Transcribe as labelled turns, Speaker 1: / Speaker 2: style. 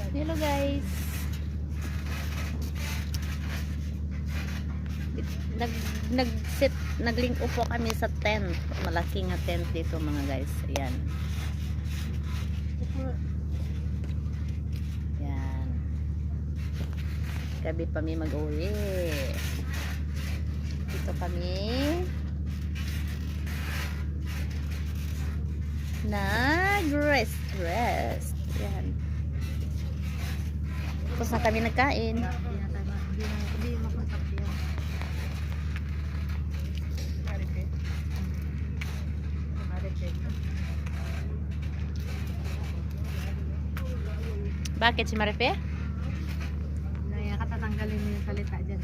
Speaker 1: Hello guys. Nag nag-link po kami sa tent. Malaking tent dito mga guys. Ayan. Ayan. Gabi pa kami mag-uwi. Dito kami nag-rest. Ayan. Tapos na kami nagkain. Bakit si Marife?
Speaker 2: Katatanggalin mo yung salita dyan.